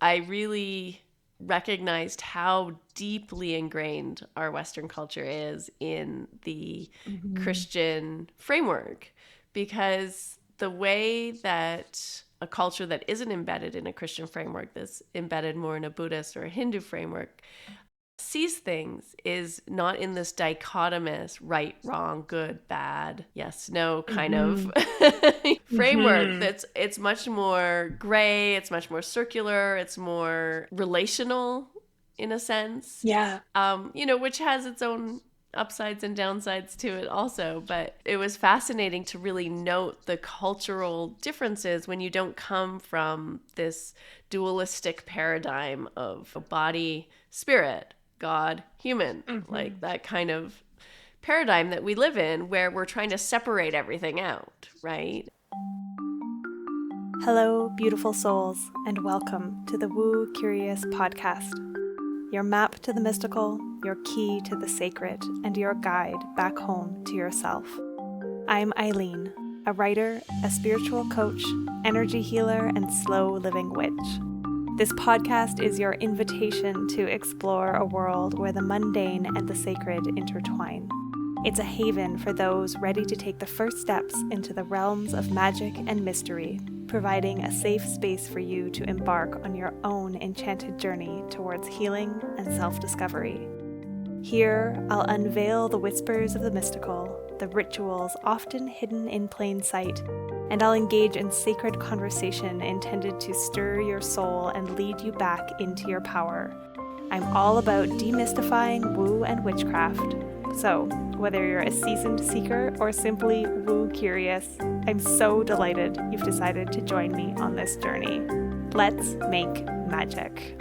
I really recognized how deeply ingrained our Western culture is in the Mhm. Christian framework, because the way that a culture that isn't embedded in a Christian framework, that's embedded more in a Buddhist or a Hindu framework, sees things is not in this dichotomous right, wrong, good, bad, yes, no kind of Mhm. framework. Mhm. That's It's much more gray, it's much more circular, it's more relational in a sense. Yeah. Which has its own upsides and downsides to it also. But it was fascinating to really note the cultural differences when you don't come from this dualistic paradigm of body, spirit, God, human, like Mhm. that kind of paradigm that we live in where we're trying to separate everything out, right? Hello, beautiful souls, and welcome to the Woo Curious podcast, your map to the mystical, your key to the sacred, and your guide back home to yourself. I'm Eileen, a writer, a spiritual coach, energy healer, and slow living witch. This podcast is your invitation to explore a world where the mundane and the sacred intertwine. It's a haven for those ready to take the first steps into the realms of magic and mystery, providing a safe space for you to embark on your own enchanted journey towards healing and self-discovery. Here, I'll unveil the whispers of the mystical, the rituals often hidden in plain sight, and I'll engage in sacred conversation intended to stir your soul and lead you back into your power. I'm all about demystifying woo and witchcraft. So, whether you're a seasoned seeker or simply woo curious, I'm so delighted you've decided to join me on this journey. Let's make magic.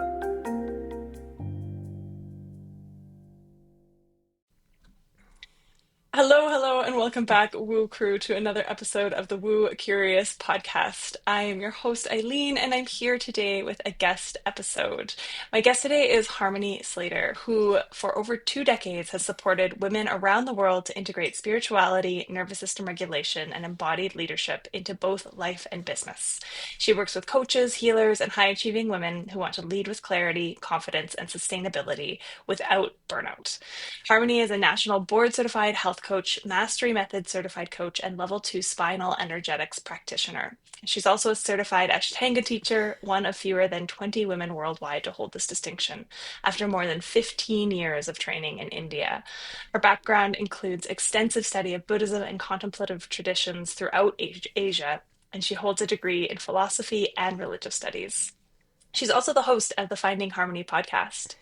Hello, hello, and welcome back, Woo Crew, to another episode of the Woo Curious podcast. I am your host, Eileen, and I'm here today with a guest episode. My guest today is Harmony Slater, who, for over 2 decades, has supported women around the world to integrate spirituality, nervous system regulation, and embodied leadership into both life and business. She works with coaches, healers, and high achieving women who want to lead with clarity, confidence, and sustainability without burnout. Harmony is a national board certified health coach, mastery method certified coach, and level 2 spinal energetics practitioner. She's also a certified Ashtanga teacher, one of fewer than 20 women worldwide to hold this distinction, after more than 15 years of training in India. Her background includes extensive study of Buddhism and contemplative traditions throughout Asia, and she holds a degree in philosophy and religious studies. She's also the host of the Finding Harmony podcast.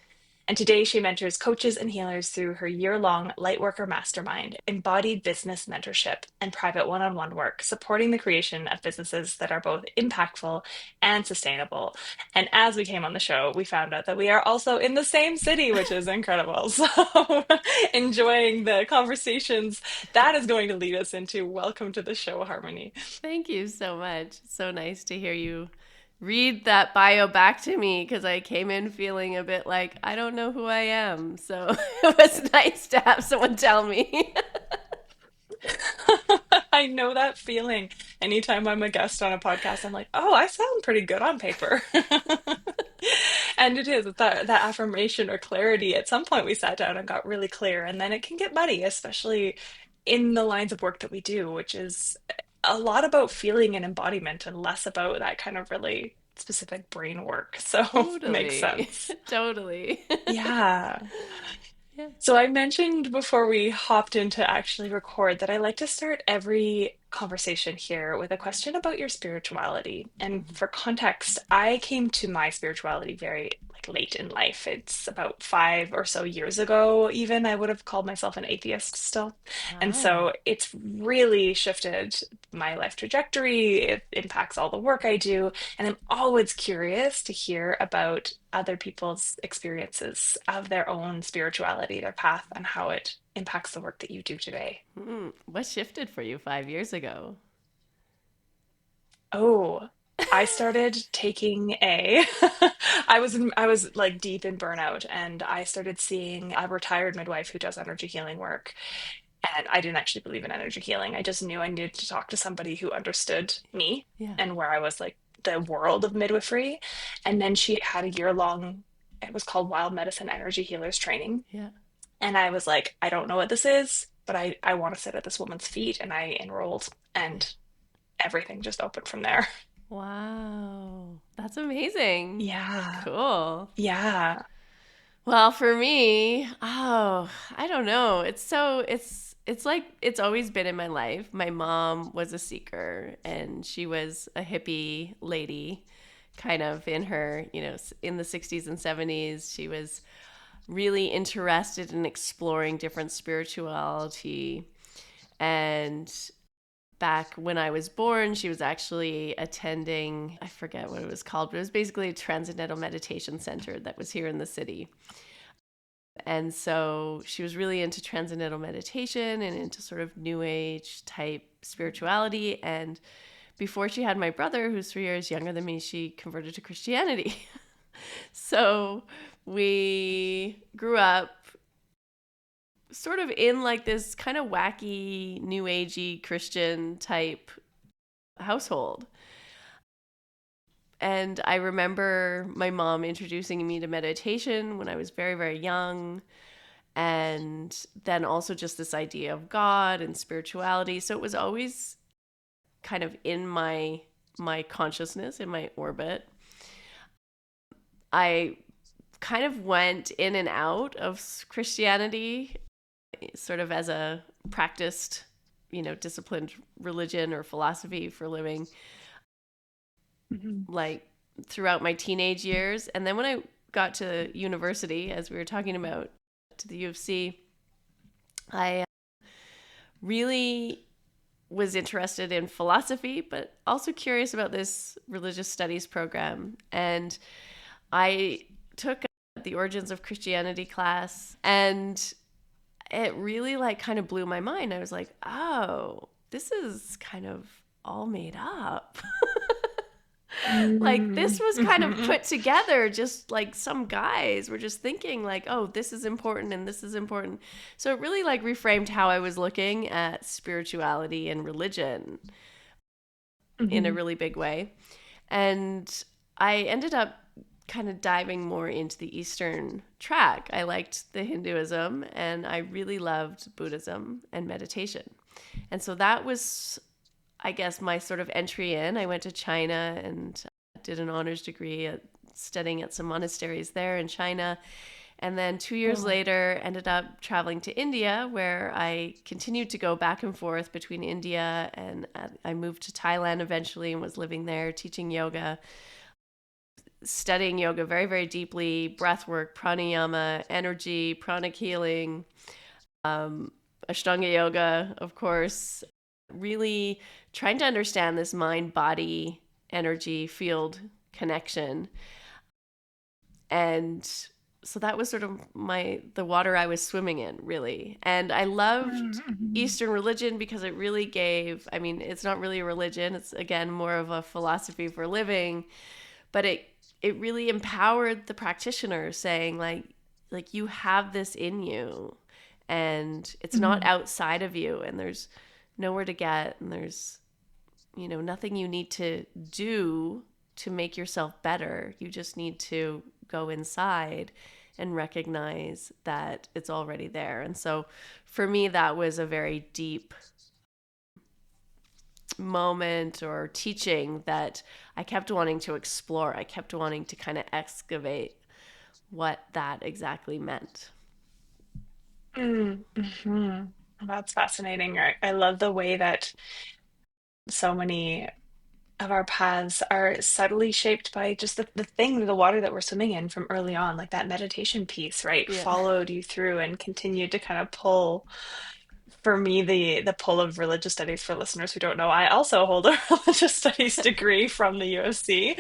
And today she mentors coaches and healers through her year-long Lightworker Mastermind, embodied business mentorship, and private one-on-one work, supporting the creation of businesses that are both impactful and sustainable. And as we came on the show, we found out that we are also in the same city, which is incredible. So enjoying the conversations that is going to lead us into. Welcome to the show, Harmony. Thank you so much. So nice to hear you read that bio back to me because I came in feeling a bit like I don't know who I am. So it was nice to have someone tell me. I know that feeling. Anytime I'm a guest on a podcast, I'm like, oh, I sound pretty good on paper. And it is that affirmation or clarity. At some point, we sat down and got really clear, and then it can get muddy, especially in the lines of work that we do, which is a lot about feeling and embodiment and less about that kind of really specific brain work. So makes Totally. sense. Totally. Yeah. Yeah. So I mentioned before we hopped in to actually record that I like to start every conversation here with a question about your spirituality. And for context, I came to my spirituality very late in life. It's about 5 or so years ago, even I would have called myself an atheist still. And Ah. so it's really shifted my life trajectory. It impacts all the work I do. And I'm always curious to hear about other people's experiences of their own spirituality, their path, and how it impacts the work that you do today. What shifted for you 5 years ago? Oh, I started taking a I was like deep in burnout, and I started seeing a retired midwife who does energy healing work. And I didn't actually believe in energy healing. I just knew I needed to talk to somebody who understood me Yeah. and where I was like the world of midwifery. And then she had a year-long, it was called Wild Medicine Energy Healers training. Yeah. And I was like, I don't know what this is, but I want to sit at this woman's feet. And I enrolled, and everything just opened from there. Wow. That's amazing. Yeah. Cool. Yeah. Well, for me, I don't know. It's like it's always been in my life. My mom was a seeker and she was a hippie lady kind of in her, in the 60s and 70s. She was really interested in exploring different spirituality. And back when I was born, she was actually attending, I forget what it was called, but it was basically a transcendental meditation center that was here in the city. And so she was really into transcendental meditation and into sort of new age type spirituality. And before she had my brother, who's 3 years younger than me, she converted to Christianity. So we grew up sort of in like this kind of wacky, new agey Christian type household. And I remember my mom introducing me to meditation when I was very, very young. And then also just this idea of God and spirituality. So it was always kind of in my consciousness, in my orbit. I kind of went in and out of Christianity sort of as a practiced, disciplined religion or philosophy for living, Mhm. like throughout my teenage years. And then when I got to university, as we were talking about, to the U of C, I really was interested in philosophy, but also curious about this religious studies program. And I took the Origins of Christianity class, and it really like kind of blew my mind. I was like, oh, this is kind of all made up. Like this was kind of Mhm. put together, just like some guys were just thinking like, oh, this is important and this is important. So it really like reframed how I was looking at spirituality and religion in a Mhm. really big way. And I ended up kind of diving more into the Eastern track. I liked the Hinduism and I really loved Buddhism and meditation. And so that was, I guess, my sort of entry in. I went to China and did an honors degree studying at some monasteries there in China. And then 2 years Oh. later, ended up traveling to India, where I continued to go back and forth between India and I moved to Thailand eventually and was living there teaching yoga, studying yoga very, very deeply, breath work, pranayama, energy, pranic healing, Ashtanga yoga, of course, really trying to understand this mind body energy field connection. And so that was sort of the water I was swimming in, really. And I loved Mhm. Eastern religion because it really gave, I mean, it's not really a religion, it's again more of a philosophy for living, but it really empowered the practitioner, saying like you have this in you and it's not Mhm. outside of you, and there's nowhere to get, and there's nothing you need to do to make yourself better. You just need to go inside and recognize that it's already there. And so for me, that was a very deep moment or teaching that I kept wanting to explore. I kept wanting to kind of excavate what that exactly meant. Mhm. That's fascinating. I love the way that so many of our paths are subtly shaped by just the thing, the water that we're swimming in from early on, like that meditation piece, right? Yeah. Followed you through and continued to kind of pull. For me, the pull of religious studies, for listeners who don't know, I also hold a religious studies degree from the UFC.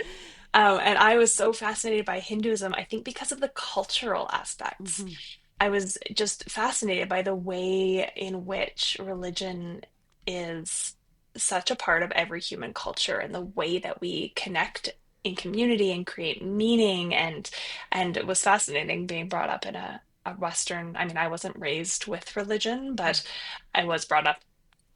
And I was so fascinated by Hinduism, I think because of the cultural aspects. Mm-hmm. I was just fascinated by the way in which religion is such a part of every human culture, and the way that we connect in community and create meaning. And it was fascinating being brought up in a Western, I mean, I wasn't raised with religion, but I was brought up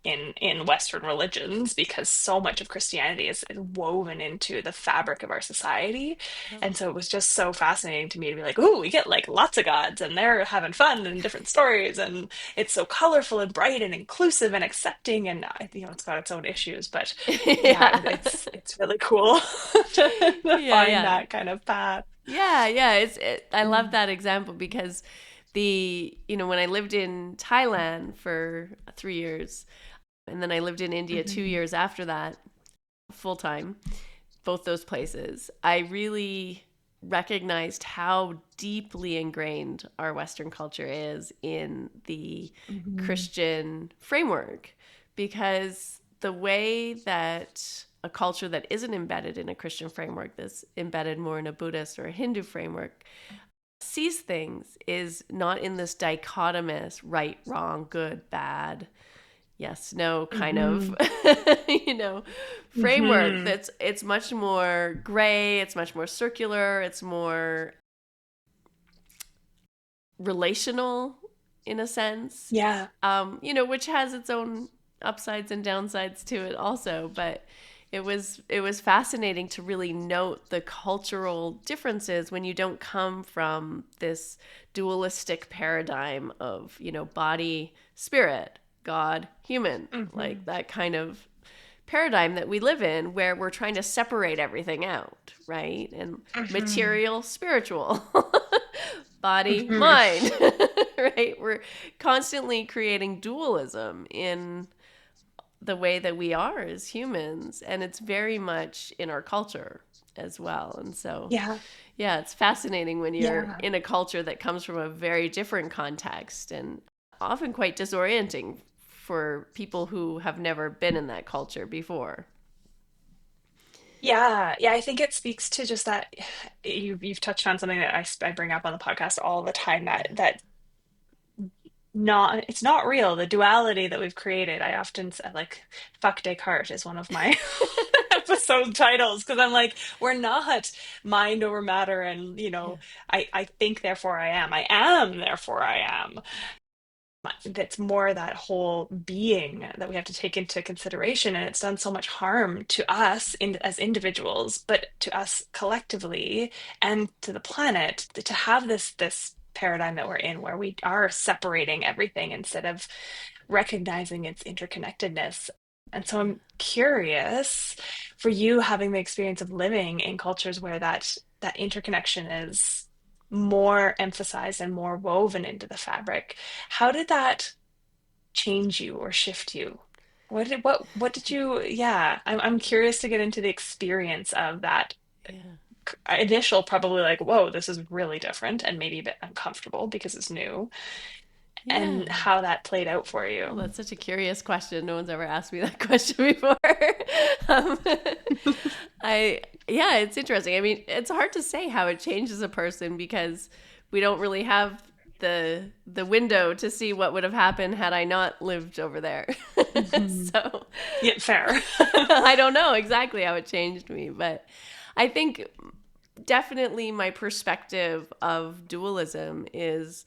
in Western religions, because so much of Christianity is woven into the fabric of our society. Yep. And so it was just so fascinating to me to be like, ooh, we get like lots of gods and they're having fun and different stories, and it's so colorful and bright and inclusive and accepting, and it's got its own issues, but yeah, Yeah. it's really cool to Yeah, find yeah. that kind of path. Yeah. I love Mm. that example because when I lived in Thailand for 3 years, and then I lived in India 2 years after that, full time, both those places, I really recognized how deeply ingrained our Western culture is in the Mhm. Christian framework, because the way that a culture that isn't embedded in a Christian framework, that's embedded more in a Buddhist or a Hindu framework, sees things is not in this dichotomous right, wrong, good, bad, yes, no kind of Mhm. framework. Mhm. It's much more gray, it's much more circular, it's more relational in a sense, Yeah. which has its own upsides and downsides to it also. But it was fascinating to really note the cultural differences when you don't come from this dualistic paradigm of body, spirit, God, human, like Mhm. that kind of paradigm that we live in, where we're trying to separate everything out, right? And Mhm. material, spiritual, body, Mhm. mind, right? We're constantly creating dualism in the way that we are as humans, and it's very much in our culture as well. And so, Yeah. yeah, it's fascinating when you're Yeah. in a culture that comes from a very different context, and often quite disorienting for people who have never been in that culture before. Yeah, yeah, I think it speaks to just that you've touched on something that I bring up on the podcast all the time, Yeah. that not it's not real, the duality that we've created. I often say, like, fuck Descartes is one of my episode titles, because I'm like, we're not mind over matter, and Yeah. I think therefore I am therefore I am. That's more that whole being that we have to take into consideration, and it's done so much harm to us as individuals, but to us collectively and to the planet, to have this paradigm that we're in, where we are separating everything instead of recognizing its interconnectedness. And so I'm curious, for you, having the experience of living in cultures where that interconnection is more emphasized and more woven into the fabric, how did that change you or shift you? What did you, yeah, I'm curious to get into the experience of that Yeah. initial, probably like, whoa, this is really different and maybe a bit uncomfortable because it's new, Yeah. and how that played out for Well, you. that's such a curious question. No one's ever asked me that question before. um, yeah, it's interesting. I mean, it's hard to say how it changes a person because we don't really have the window to see what would have happened had I not lived over there. Mhm. So Yeah, fair. I don't know exactly how it changed me, but I think definitely my perspective of dualism is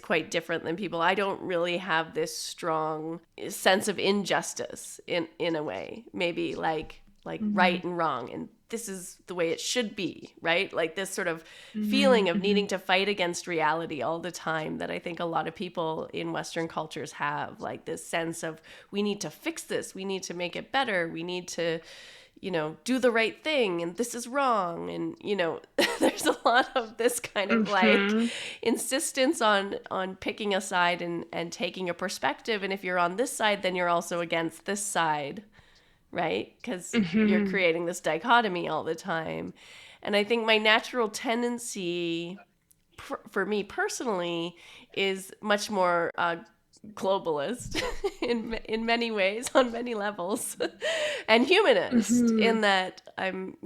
quite different than people. I don't really have this strong sense of injustice in a way. Maybe like right Mhm. and wrong, and this is the way it should be, right? Like this sort of Mhm. feeling of needing Mhm. to fight against reality all the time that I think a lot of people in Western cultures have, like this sense of we need to fix this, we need to make it better, we need to do the right thing, and this is wrong. And, there's a lot of this kind of like Mhm. insistence on picking a side and taking a perspective. And if you're on this side, then you're also against this side, right? Because you're Mhm. creating this dichotomy all the time. And I think my natural tendency for me personally is much more globalist in many ways, on many levels, and humanist, Mhm. in that I'm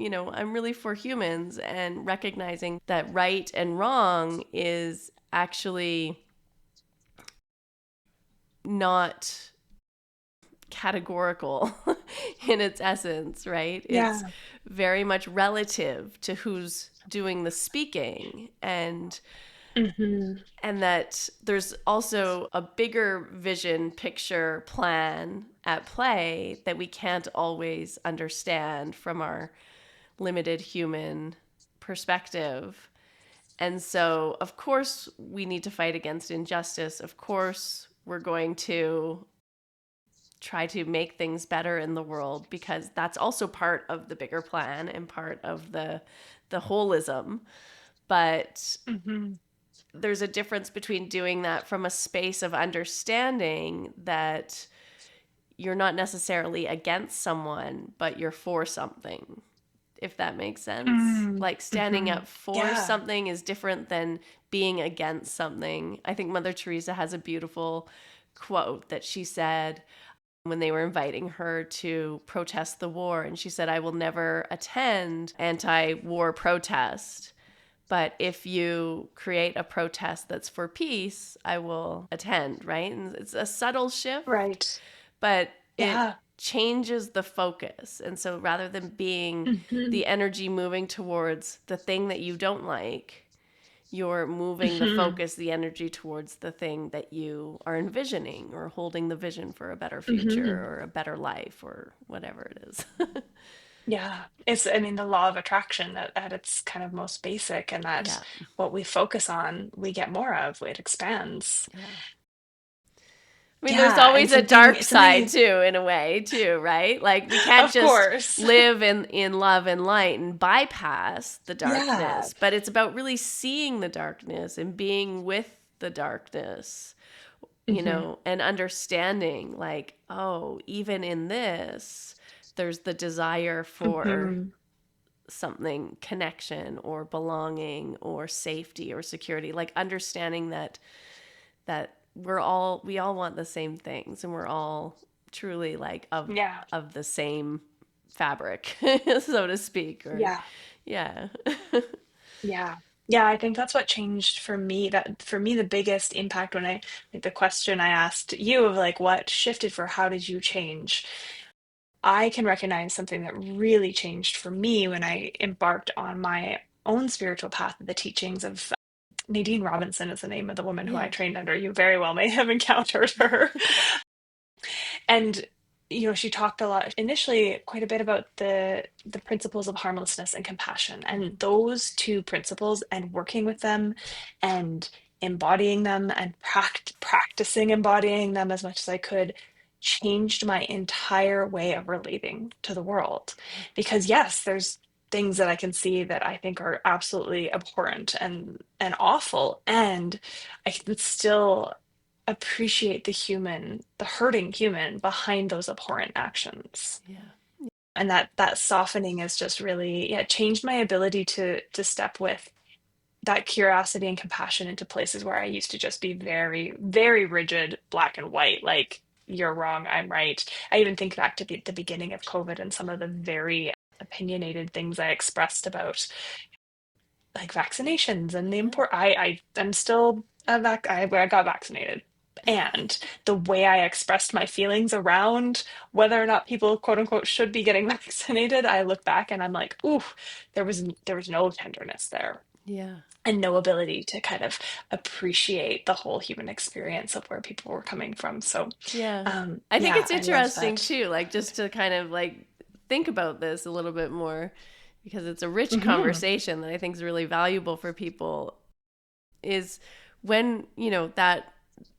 really for humans, and recognizing that right and wrong is actually not categorical in its essence, right? It's Yeah. very much relative to who's doing the speaking. And Mm-hmm. And that there's also a bigger vision, picture, plan at play that we can't always understand from our limited human perspective. And so, of course, we need to fight against injustice. Of course, we're going to try to make things better in the world, because that's also part of the bigger plan and part of the holism. But Mm-hmm. there's a difference between doing that from a space of understanding that you're not necessarily against someone, but you're for something, if that makes sense. Like standing Mm-hmm. up for Yeah. something is different than being against something. I think Mother Teresa has a beautiful quote that she said when they were inviting her to protest the war. And she said, "I will never attend anti-war protest. But if you create a protest that's for peace, I will attend," right? And it's a subtle shift, Right. but it Yeah. changes the focus. And so rather than being Mm-hmm. the energy moving towards the thing that you don't like, you're moving the Mm-hmm. focus, the energy towards the thing that you are envisioning, or holding the vision for a better future Mm-hmm. or a better life or whatever it is. Yeah. I mean, the law of attraction at its kind of most basic, and that Yeah. what we focus on, we get more of, it expands. Yeah. I mean, there's Yeah. And always a dark side something, too, in a way, too, right? Like we can't of just course. live in love and light and bypass the Yeah. darkness, but it's about really seeing the darkness and being with the darkness, Mm-hmm. and understanding, like, oh, even in this, there's the desire for Mm-hmm. something, connection or belonging or safety or security, like understanding that we all want the same things, and we're all truly like Yeah. of the same fabric, so to speak. Or Yeah. yeah. Yeah. Yeah, I think that's what changed for me. That for me, the biggest impact when like the question I asked you of like what shifted for how did you change? I can recognize something that really changed for me when I embarked on my own spiritual path, the teachings of Nadine Robinson is the name of the woman who I Yeah. trained under. You very well may have encountered her. And she talked a lot initially, quite a bit about the principles of harmlessness and compassion, and those two principles, and working with them and embodying them and practicing embodying them as much as I could, changed my entire way of relating to the world. Because yes, there's things that I can see that I think are absolutely abhorrent and awful, and I can still appreciate the hurting human behind those abhorrent actions. Yeah. And that softening is just really, yeah, changed my ability to step with that curiosity and compassion into places where I used to just be very, very rigid, black and white, like you're wrong, I'm right. I even think back to the beginning of COVID and some of the very opinionated things I expressed about like vaccinations and the Yeah. import. I am still I got vaccinated, and the way I expressed my feelings around whether or not people quote unquote should be getting vaccinated, I look back and I'm like, ooh, there was no tenderness there, Yeah. and no ability to kind of appreciate the whole human experience of where people were coming from. So Yeah. I think yeah, it's I love interesting that. too, like just to kind of like think about this a little bit more, because it's a rich Hmm. conversation that I think is really valuable for people. Is when,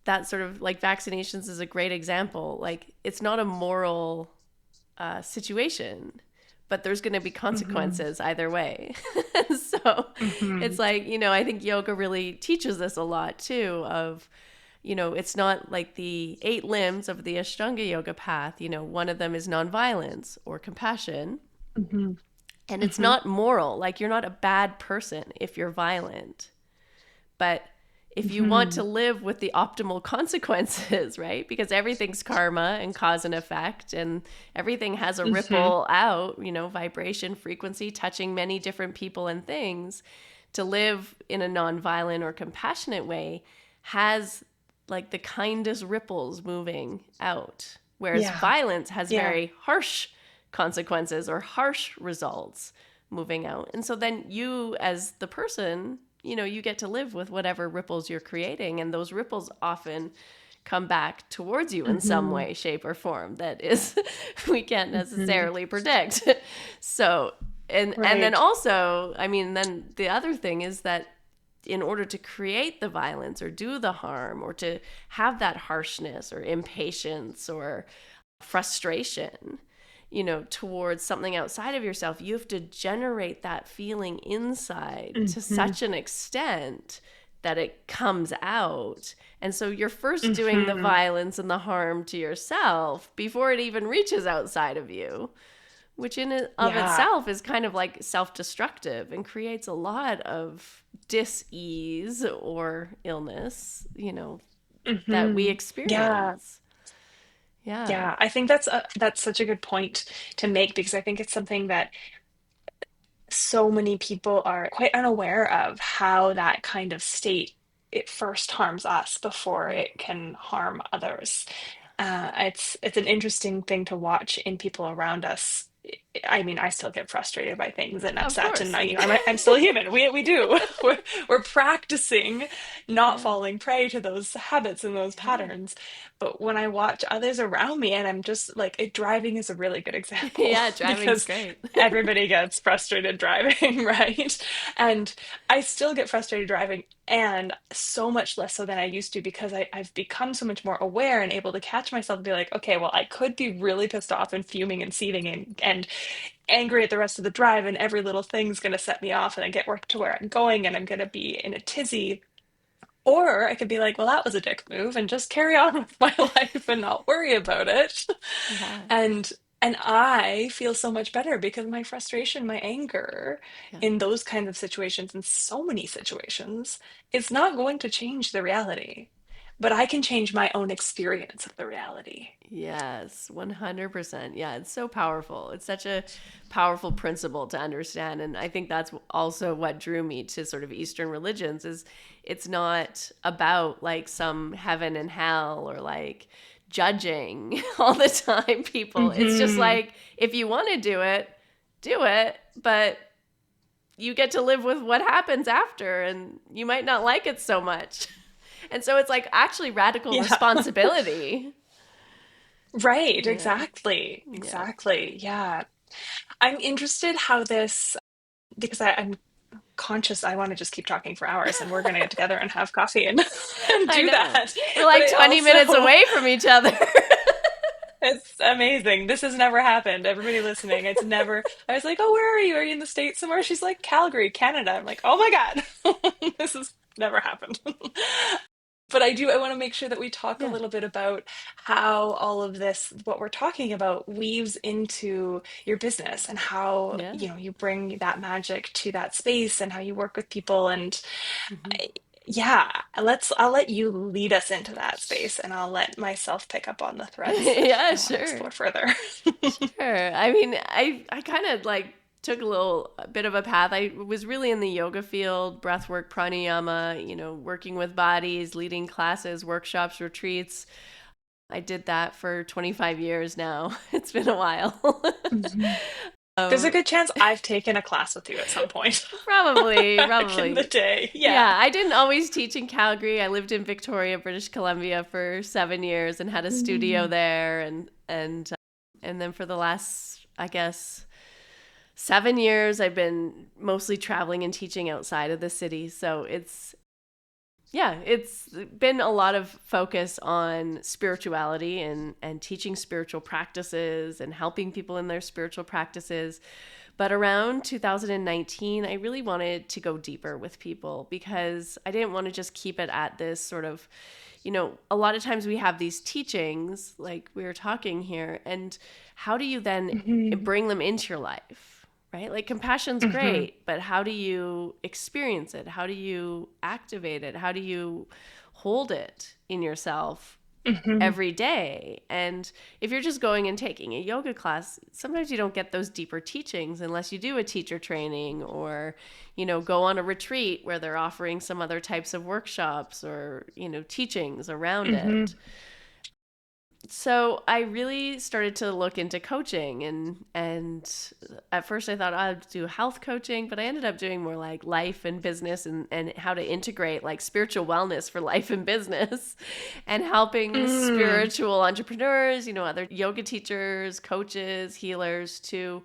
that sort of like vaccinations is a great example. Like it's not a moral situation, but there's going to be Hmm. consequences either way. So Hmm. it's like, I think yoga really teaches this a lot too of, it's not like the 8 limbs of the Ashtanga yoga path. One of them is nonviolence or compassion. Hmm. And it's Hmm. not moral. Like you're not a bad person if you're violent. But if you want to Hmm. live with the optimal consequences, right? Because everything's karma and cause and effect, and everything has a Hmm. ripple out, vibration, frequency, touching many different people and things. To live in a nonviolent or compassionate way has like the kindest ripples moving out, whereas Yeah. violence has Yeah. very harsh consequences or harsh results moving out. And so then you, as the person, you get to live with whatever ripples you're creating. And those ripples often come back towards you in some way, shape, or form that is we can't necessarily predict. So, and then also, I mean, then the other thing is that in order to create the violence or do the harm or to have that harshness or impatience or frustration, towards something outside of yourself, you have to generate that feeling inside to such an extent that it comes out. And so you're first doing the violence and the harm to yourself before it even reaches outside of you, which in and of itself is kind of like self-destructive and creates a lot of dis-ease or illness, that we experience. Yeah, I think that's such a good point to make, because I think it's something that so many people are quite unaware of, how that kind of state, it first harms us before it can harm others. It's an interesting thing to watch in people around us. I mean, I still get frustrated by things and Of upset, and course. I'm still human. We do. We're practicing not Yeah. falling prey to those habits and those patterns. But when I watch others around me, and I'm just like, driving is a really good example Yeah, driving's because great. everybody gets frustrated driving, right? And I still get frustrated driving, and so much less so than I used to, because I've become so much more aware and able to catch myself and be like, okay, well, I could be really pissed off and fuming and seething and angry at the rest of the drive, and every little thing's going to set me off, and I get work to where I'm going, and I'm going to be in a tizzy. Or I could be like, well, that was a dick move, and just carry on with my life and not worry about it. Yeah. And I feel so much better, because my frustration, my anger Yeah. in those kinds of situations, in so many situations, it's not going to change the reality. But I can change my own experience of the reality. Yes, 100%. Yeah, it's so powerful. It's such a powerful principle to understand. And I think that's also what drew me to sort of Eastern religions is it's not about like some heaven and hell or like judging all the time people. It's just Hmm. like if you want to do it, but you get to live with what happens after and you might not like it so much. And so it's like actually radical Yeah. responsibility. Right, Yeah. exactly. Yeah. Exactly. Yeah. I'm interested how this, because I'm conscious I want to just keep talking for hours, and we're going to get together and have coffee and, and I do know. that. We're But like I 20 minutes also, away from each other. it's amazing. This has never happened. Everybody listening, it's never, I was like, oh, where are you? Are you in the States somewhere? She's like, Calgary, Canada. I'm like, oh my God, this has never happened. But I want to make sure that we talk a Yeah. little bit about how all of this, what we're talking about, weaves into your business, and how, Yeah. you bring that magic to that space, and how you work with people. And Hmm. yeah, I'll let you lead us into that space, and I'll let myself pick up on the threads that Yeah, I want to sure. explore further. Sure. I mean, I kind of like took a bit of a path. I was really in the yoga field, breath work, pranayama, working with bodies, leading classes, workshops, retreats. I did that for 25 years now. It's been a while. Mhm. There's a um, good chance I've taken a class with you at some point probably, back in the probably. day. Yeah. Yeah, I didn't always teach in Calgary. I lived in Victoria, British Columbia for 7 years and had a studio Mm. there, and then for the last, I guess, 7 years, I've been mostly traveling and teaching outside of the city. So it's been a lot of focus on spirituality and teaching spiritual practices and helping people in their spiritual practices. But around 2019, I really wanted to go deeper with people because I didn't want to just keep it at this sort of, a lot of times we have these teachings like we were talking here, and how do you then Mhm. bring them into your life? Right? Like compassion's Mhm. great, but how do you experience it? How do you activate it? How do you hold it in yourself Mhm. every day? And if you're just going and taking a yoga class, sometimes you don't get those deeper teachings unless you do a teacher training or, go on a retreat where they're offering some other types of workshops or, teachings around Mhm. it. So I really started to look into coaching, and at first I thought I'd do health coaching, but I ended up doing more like life and business, and how to integrate like spiritual wellness for life and business and helping spiritual entrepreneurs, other yoga teachers, coaches, healers to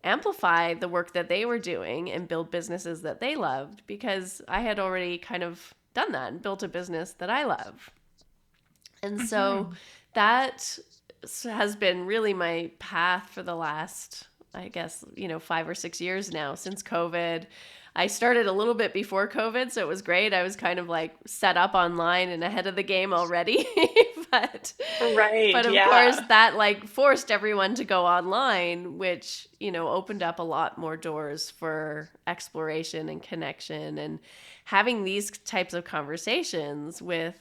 amplify the work that they were doing and build businesses that they loved, because I had already kind of done that and built a business that I love. And so that has been really my path for the last, I guess, 5 or 6 years now since COVID. I started a little bit before COVID, so it was great. I was kind of like set up online and ahead of the game already. but of course that like forced everyone to go online, which, opened up a lot more doors for exploration and connection and having these types of conversations with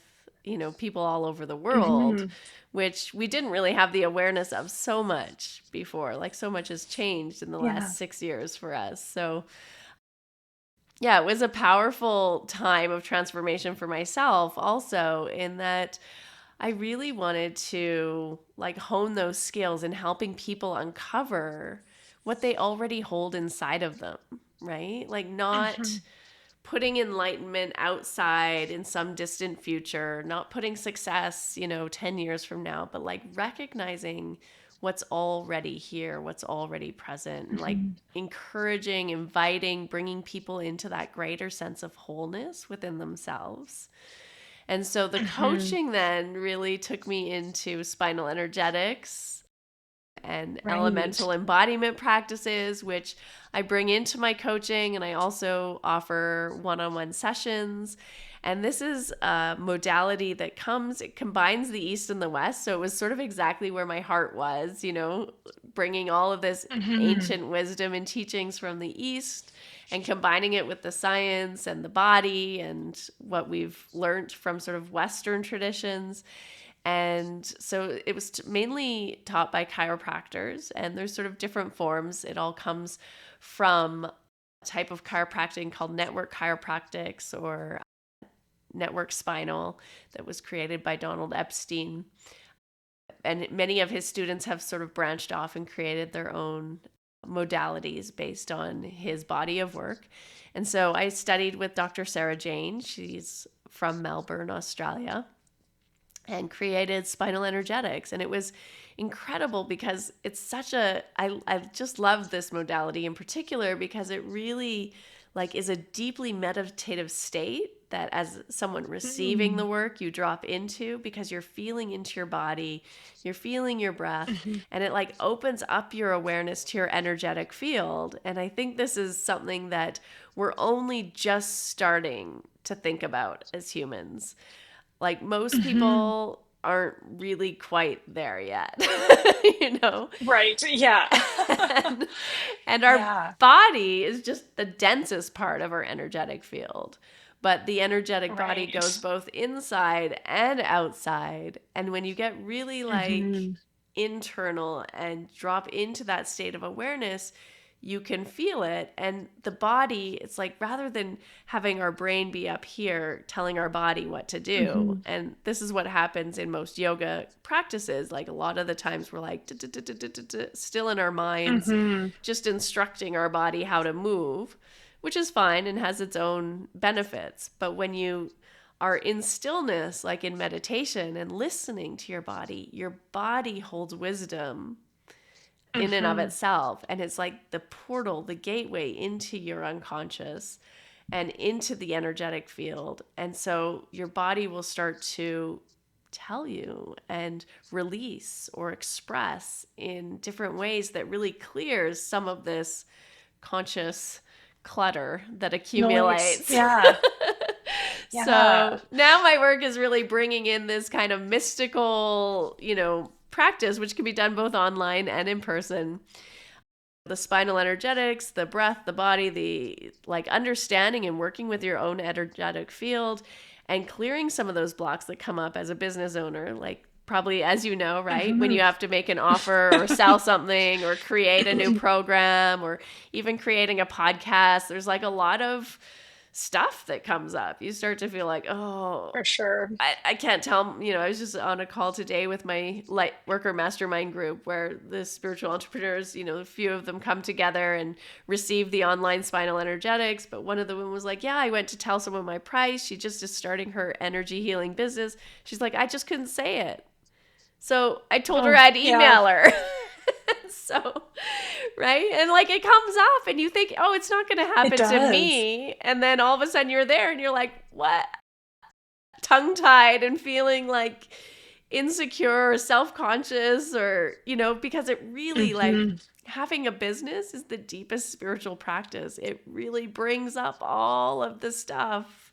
people all over the world, which we didn't really have the awareness of so much before. Like so much has changed in the last 6 years for us. So yeah, it was a powerful time of transformation for myself also, in that I really wanted to like hone those skills in helping people uncover what they already hold inside of them, right? Like not putting enlightenment outside in some distant future, not putting success, 10 years from now, but like recognizing what's already here, what's already present, and like encouraging, inviting, bringing people into that greater sense of wholeness within themselves. And so the coaching then really took me into spinal energetics and elemental embodiment practices, which I bring into my coaching, and I also offer one-on-one sessions. And this is a modality that it combines the East and the West. So it was sort of exactly where my heart was, bringing all of this ancient wisdom and teachings from the East and combining it with the science and the body and what we've learned from sort of Western traditions. And so it was mainly taught by chiropractors, and there's sort of different forms. It all comes from a type of chiropractic called network chiropractics or network spinal that was created by Donald Epstein. And many of his students have sort of branched off and created their own modalities based on his body of work. And so I studied with Dr. Sarah Jane. She's from Melbourne, Australia, and created spinal energetics. And it was incredible because it's such I just love this modality in particular because it really like is a deeply meditative state that as someone receiving the work you drop into, because you're feeling into your body, you're feeling your breath, and it like opens up your awareness to your energetic field. And I think this is something that we're only just starting to think about as humans. Like most people aren't really quite there yet, Right. Yeah. and our body is just the densest part of our energetic field. But the energetic body goes both inside and outside. And when you get really like internal and drop into that state of awareness, you can feel it. And the body, it's like rather than having our brain be up here telling our body what to do, and this is what happens in most yoga practices, like a lot of the times we're like still in our minds, just instructing our body how to move, which is fine and has its own benefits. But when you are in stillness, like in meditation and listening to your body holds wisdom in and of itself. And it's like the portal, the gateway into your unconscious and into the energetic field. And so your body will start to tell you and release or express in different ways that really clears some of this conscious clutter that accumulates. Yeah. So now my work is really bringing in this kind of mystical, practice, which can be done both online and in person. The spinal energetics, the breath, the body, the like understanding and working with your own energetic field and clearing some of those blocks that come up as a business owner, like probably, as you know, right? When you have to make an offer or sell something or create a new program or even creating a podcast, there's like a lot of stuff that comes up. You start to feel like, oh, For sure. I can't tell. I was just on a call today with my light worker mastermind group where the spiritual entrepreneurs, a few of them come together and receive the online spinal energetics. But one of the women was like, yeah, I went to tell someone my price. She just is starting her energy healing business. She's like, I just couldn't say it. So I told her Oh, I'd yeah, email her. So, right? And like it comes up and you think, oh, it's not going to it happen to does. me. And then all of a sudden you're there and you're like, what? Tongue tied and feeling like insecure or self conscious or, because it really like Hmm. having a business is the deepest spiritual practice. It really brings up all of the stuff,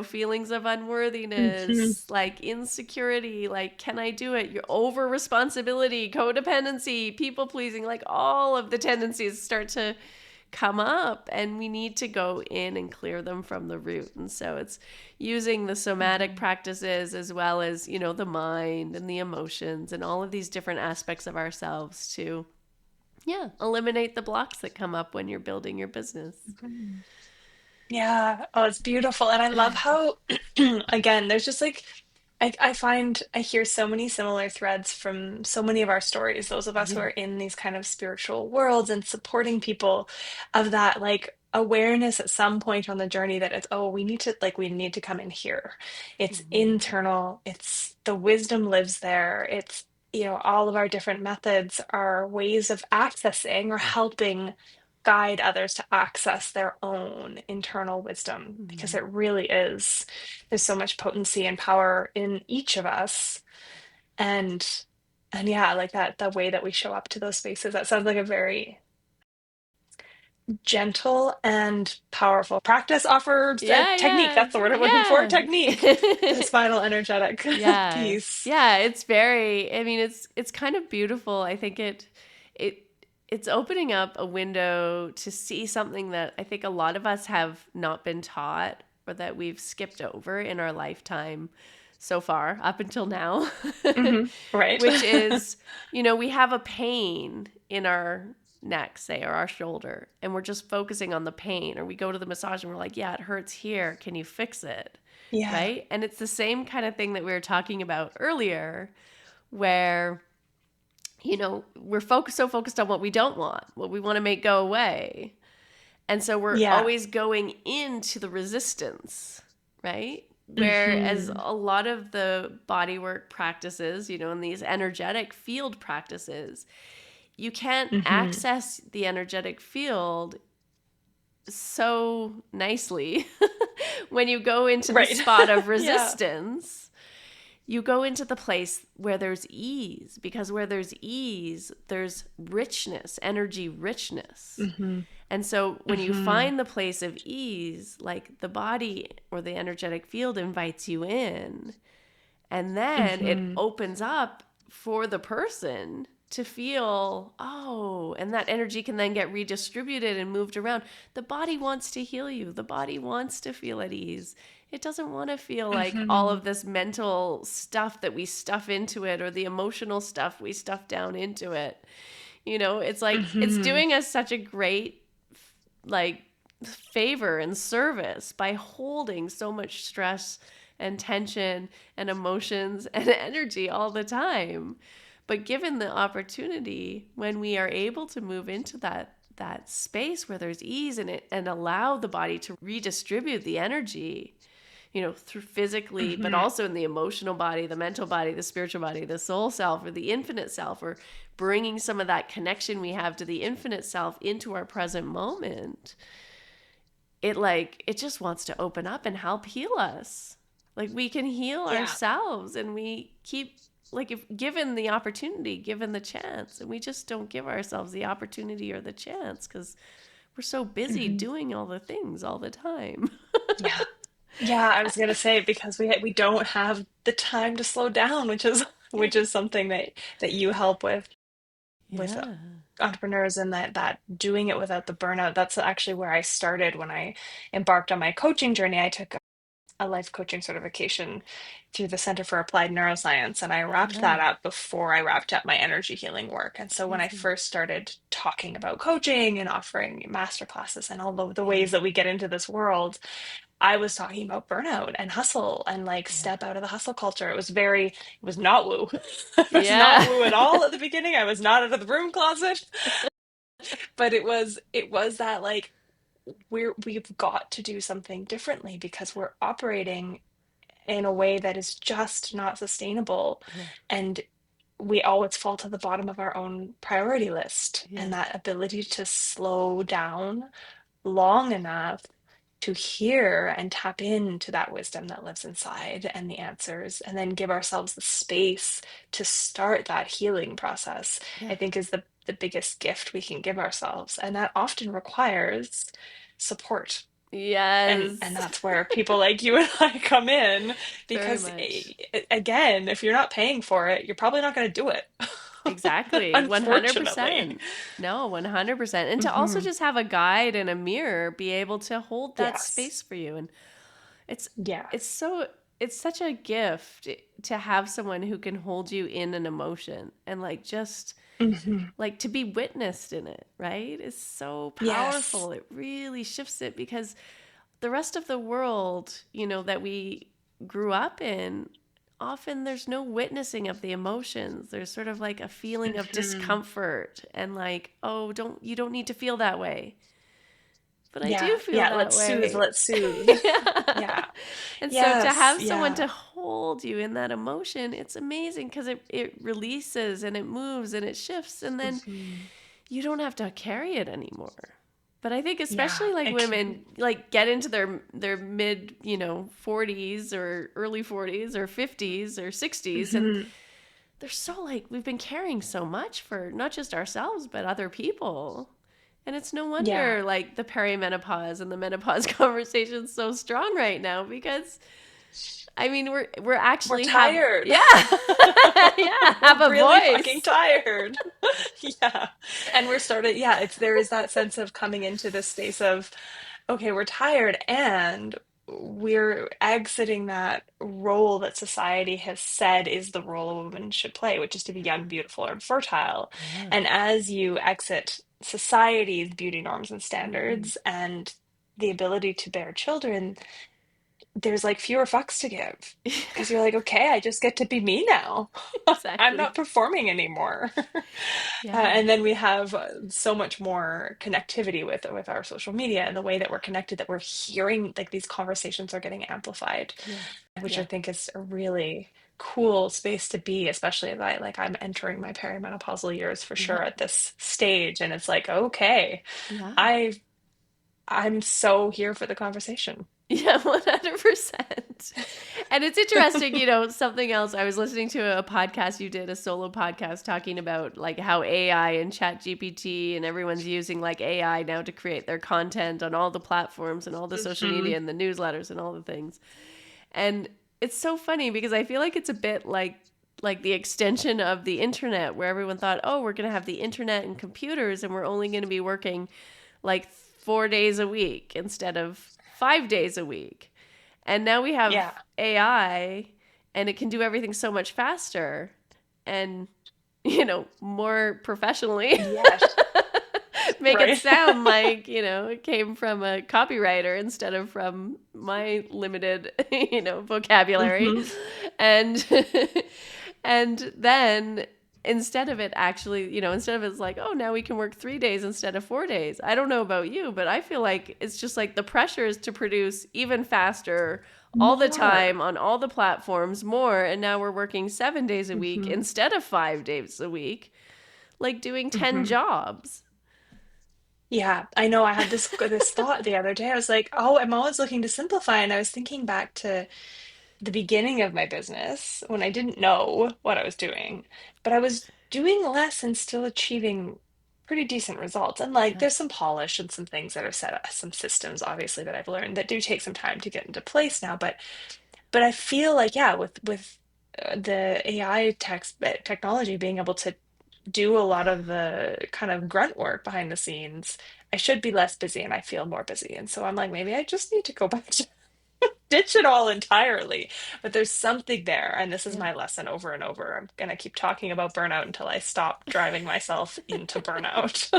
feelings of Hmm. unworthiness, like insecurity, like, can I do it? Your over responsibility, codependency, people pleasing, like all of the tendencies start to come up and we need to go in and clear them from the root. And so it's using the somatic practices as well as, the mind and the emotions and all of these different aspects of ourselves to, yeah, eliminate the blocks that come up when you're building your business. Yeah. Oh, it's beautiful. And I love how, again, there's just like, I find I hear so many similar threads from so many of our stories, those of us who Yeah. are in these kind of spiritual worlds and supporting people, of that like awareness at some point on the journey that it's, oh, we need to come in here. It's internal, it's the wisdom lives there. It's, all of our different methods are ways of accessing or helping guide others to access their own internal wisdom, because it really is, there's so much potency and power in each of us. And and yeah, like that, the way that we show up to those spaces, that sounds like a very gentle and powerful practice, offered a technique, Yeah, that's the word I'm looking for, technique, yeah. the spinal energetic Yeah. piece. Yeah, it's very, I mean, it's kind of beautiful. I think it it's opening up a window to see something that I think a lot of us have not been taught or that we've skipped over in our lifetime so far up until now. Hmm. Right. Which is, we have a pain in our neck, say, or our shoulder, and we're just focusing on the pain, or we go to the massage and we're like, yeah, it hurts here. Can you fix it? Yeah. Right? And it's the same kind of thing that we were talking about earlier, where, we're so focused on what we don't want, what we want to make go away. And so we're Yeah. always going into the resistance, right? Whereas Hmm. a lot of the bodywork practices, and these energetic field practices, you can't Hmm. access the energetic field so nicely when you go into the Right. spot of Yeah. resistance. You go into the place where there's ease, because where there's ease, there's richness, energy richness. Hmm. And so when you Hmm. find the place of ease, like the body or the energetic field invites you in, and then it Hmm. opens up for the person to feel, oh, and that energy can then get redistributed and moved around. The body wants to heal you. The body wants to feel at ease. It doesn't want to feel like all Hmm. of this mental stuff that we stuff into it or the emotional stuff we stuff down into it. It's like it's Hmm. doing us such a great like favor and service by holding so much stress and tension and emotions and energy all the time. But given the opportunity, when we are able to move into that space where there's ease in it and allow the body to redistribute the energy, through physically, but Hmm. also in the emotional body, the mental body, the spiritual body, the soul self, or the infinite self, or bringing some of that connection we have to the infinite self into our present moment, it just wants to open up and help heal us. Like we can heal Yeah. ourselves, and we keep, like, if given the opportunity, given the chance, and we just don't give ourselves the opportunity or the chance because we're so busy Hmm. doing all the things all the time. Yeah. Yeah, I was gonna say, because we don't have the time to slow down, Yeah. which is something that you help with Yeah. entrepreneurs, and that doing it without the burnout. That's actually where I started when I embarked on my coaching journey. I took a life coaching certification through the Center for Applied Neuroscience, and I wrapped that Ah, up before I wrapped up my energy healing work. And so when I amazing. first started talking about coaching and offering master classes and all of the Yeah. ways that we get into this world, I was talking about burnout and hustle and like Yeah. step out of the hustle culture. It was not woo. It was not Yeah. woo at all at the beginning. I was not out of the broom closet, but it was that like we've got to do something differently because we're operating in a way that is just not sustainable. Yeah. And we always fall to the bottom of our own priority list. And Yes. that ability to slow down long enough to hear and tap into that wisdom that lives inside and the answers, and then give ourselves the space to start that healing process, I Yeah. think is the biggest gift we can give ourselves. And that often requires support. And Yes. that's where people like you and I come in, Very because much. again, if you're not paying for it, you're probably not going to do it. Exactly. Unfortunately. 100%. No, 100%. And to also Hmm. just have a guide and a mirror be able to hold that Yes. space for you. And it's it's Yes. so it's such a gift to have someone who can hold you in an emotion and like just Hmm. like to be witnessed in it, right? Is so Yes. powerful. It really shifts it because the rest of the world, that we grew up in, often there's no witnessing of the emotions. There's sort of like a feeling of Hmm. discomfort and like, oh, you don't need to feel that way. But I do Yeah. feel Yeah. that Let's soothe. way. Let's soothe. Yeah. Yeah. And so to Yes. have someone Yeah. to hold you in that emotion, it's amazing because it releases and it moves and it shifts. And then Hmm. you don't have to carry it anymore. But I think Yeah. especially like It can. women like get into their mid, 40s or early 40s or 50s or 60s, and Hmm. they're so like we've been carrying so much for not just ourselves but other people. And it's no Yeah. wonder like the perimenopause and the menopause conversation is so strong right now because I mean we're We're actually have tired. yeah. Yeah, have We're a really fucking voice. tired. Yeah. And we're started, yeah, there is that sense of coming into this space of, okay, we're tired and we're exiting that role that society has said is the role a woman should play, which is to be young, beautiful, and fertile. Yeah. And as you exit society's beauty norms and Hmm. standards and the ability to bear children, there's like fewer fucks to give because you're like, okay, I just get to be me now. I'm Exactly. not performing anymore. Yeah. And then we have so much more connectivity with our social media and the way that we're connected, that we're hearing like these conversations are getting amplified, Yeah. which I Yeah. think is a really cool space to be, especially if I'm entering my perimenopausal years for Yeah. sure at this stage. And it's like, okay, Yeah. I I'm so here for the conversation. Yeah, 100%. And it's interesting, something else. I was listening to a podcast you did, a solo podcast talking about like how AI and Chat GPT and everyone's using like AI now to create their content on all the platforms and all the social Hmm. media and the newsletters and all the things. And it's so funny because I feel like it's a bit like the extension of the internet where everyone thought, "Oh, we're going to have the internet and computers and we're only going to be working like 4 days a week instead of 5 days a week." And now we have Yeah. AI and it can do everything so much faster and more professionally. Yes. Make it Right. sound like, it came from a copywriter instead of from my limited, vocabulary. Hmm. And and then instead of it actually, instead of it's like, oh, now we can work 3 days instead of 4 days. I don't know about you, but I feel like it's just like the pressure is to produce even faster all the More. time on all the platforms more. And now we're working 7 days a week Hmm. instead of 5 days a week, like doing 10 Hmm. jobs. Yeah, I know. I had this thought the other day. I was like, oh, I'm always looking to simplify. And I was thinking back to the beginning of my business when I didn't know what I was doing, but I was doing less and still achieving pretty decent results. And like, Yeah. there's some polish and some things that are set up, some systems, obviously, that I've learned that do take some time to get into place now. But I feel like, yeah, with the AI technology being able to do a lot of the kind of grunt work behind the scenes, I should be less busy and I feel more busy. And so I'm like, maybe I just need to go back to ditch it all entirely. But there's something there. And this is Yeah. my lesson over and over. I'm going to keep talking about burnout until I stop driving myself into burnout.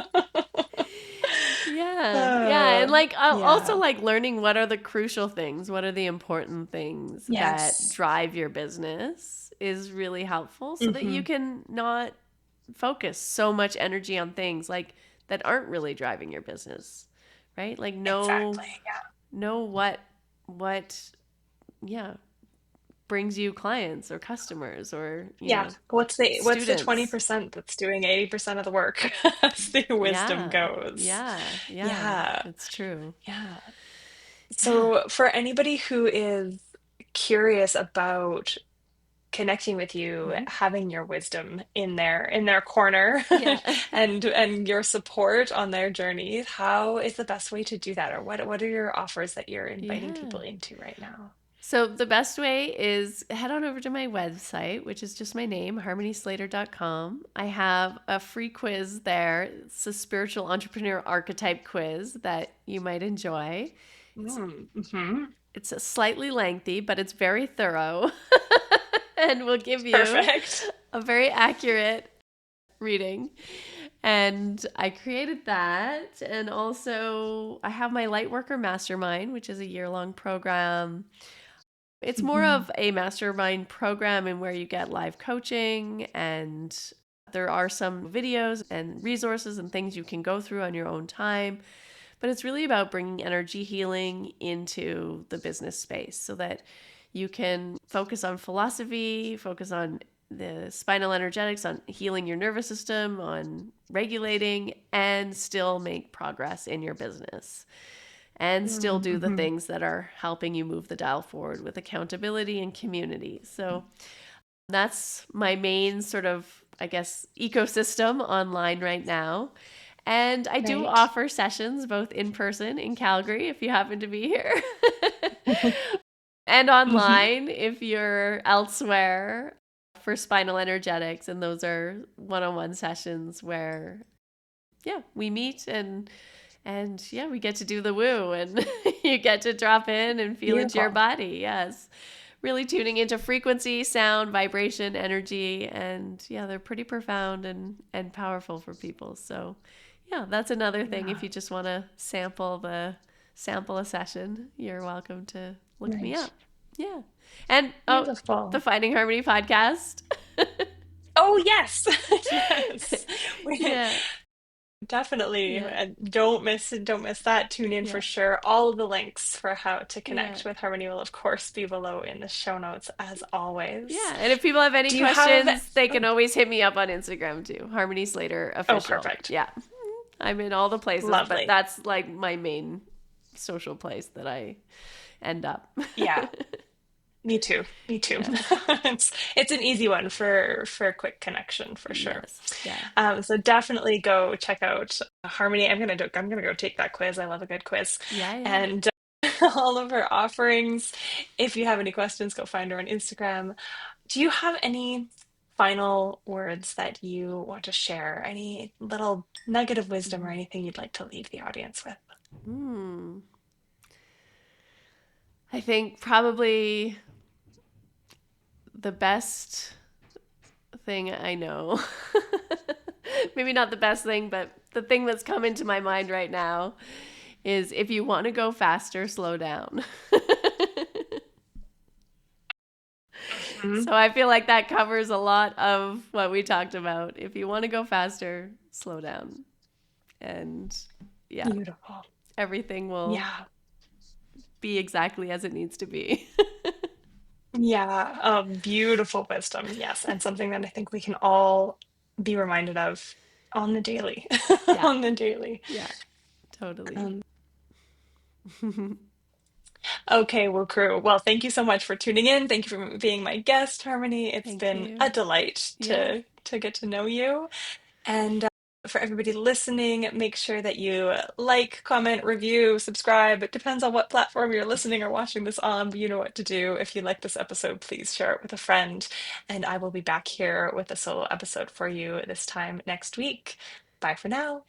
Yeah. Yeah. And like also Yeah. like learning what are the crucial things, what are the important things that Yes. drive your business is really helpful so that you Hmm. can not focus so much energy on things like that aren't really driving your business. Right? Like Exactly. Yeah. know what yeah, brings you clients or customers or, Yeah. What's the students. 20% that's doing 80% of the work as the wisdom Yeah. goes? Yeah. Yeah. Yeah. It's true. Yeah. Yeah. So for anybody who is curious about connecting with you, Mhm. having your wisdom in their corner Yeah. and your support on their journey, how is the best way to do that? Or what are your offers that you're inviting people Yeah. into right now? So the best way is head on over to my website, which is just my name, harmonyslater.com. I have a free quiz there. It's a spiritual entrepreneur archetype quiz that you might enjoy. Mm-hmm. It's slightly lengthy, but it's very thorough and will give you Perfect. a very accurate reading. And I created that. And also, I have my Lightworker Mastermind, which is a year-long program. It's more Hmm. of a mastermind program in where you get live coaching, and there are some videos and resources and things you can go through on your own time. But it's really about bringing energy healing into the business space so that you can focus on philosophy, focus on the spinal energetics, on healing your nervous system, on regulating, and still make progress in your business and still do the Mm-hmm. things that are helping you move the dial forward with accountability and community. So that's my main sort of, I guess, ecosystem online right now. And I do Right. offer sessions both in person in Calgary if you happen to be here, and Hmm. online if you're elsewhere for spinal energetics. And those are one on one sessions where, yeah, we meet and yeah, we get to do the woo and you get to drop in and feel into your Beautiful. body. Yes. Really tuning into frequency, sound, vibration, energy. And yeah, they're pretty profound and powerful for people. So yeah, that's another thing. If Yeah. you just want to sample a session, you're welcome to look me Right. up. Yeah. And oh, the Beautiful. Finding Harmony podcast. Oh, yes. Yes. We Yeah. definitely Yeah. don't miss that. Tune in for Yeah. sure. All of the links for how to Yeah. connect with Harmony will, of course, be below in the show notes as always. Yeah, and if people have any Do you have questions, they can oh, always hit me up on Instagram too. Harmony Slater oh, official. perfect. Yeah. I'm in all the places, but Lovely. that's like my main social place that I end up. Yeah. Me too. Me too. Yeah. It's an easy one for a quick connection for sure. Yes. Yeah. So definitely go check out Harmony. I'm gonna go take that quiz. I love a good quiz, Yeah, yeah. and all of her offerings. If you have any questions, go find her on Instagram. Do you have any final words that you want to share? Any little nugget of wisdom or Mhm. anything you'd like to leave the audience with? Hmm. I think probably the best thing I know. Maybe not the best thing, but the thing that's come into my mind right now is if you want to go faster, slow down. Mhm. So I feel like that covers a lot of what we talked about. If you want to go faster, slow down. And yeah, Beautiful. everything will Yeah. be exactly as it needs to be. Yeah, beautiful wisdom. Yes, and something that I think we can all be reminded of on the daily, Yeah, on the daily. yeah, totally. Um, okay, well, crew. Well, thank you so much for tuning in. Thank you for being my guest, Harmony. It's Thank been a you. delight Yeah. to get to know you. And for everybody listening, make sure that you like, comment, review, subscribe. It depends on what platform you're listening or watching this on, but you know what to do. If you like this episode, please share it with a friend. And I will be back here with a solo episode for you this time next week. Bye for now.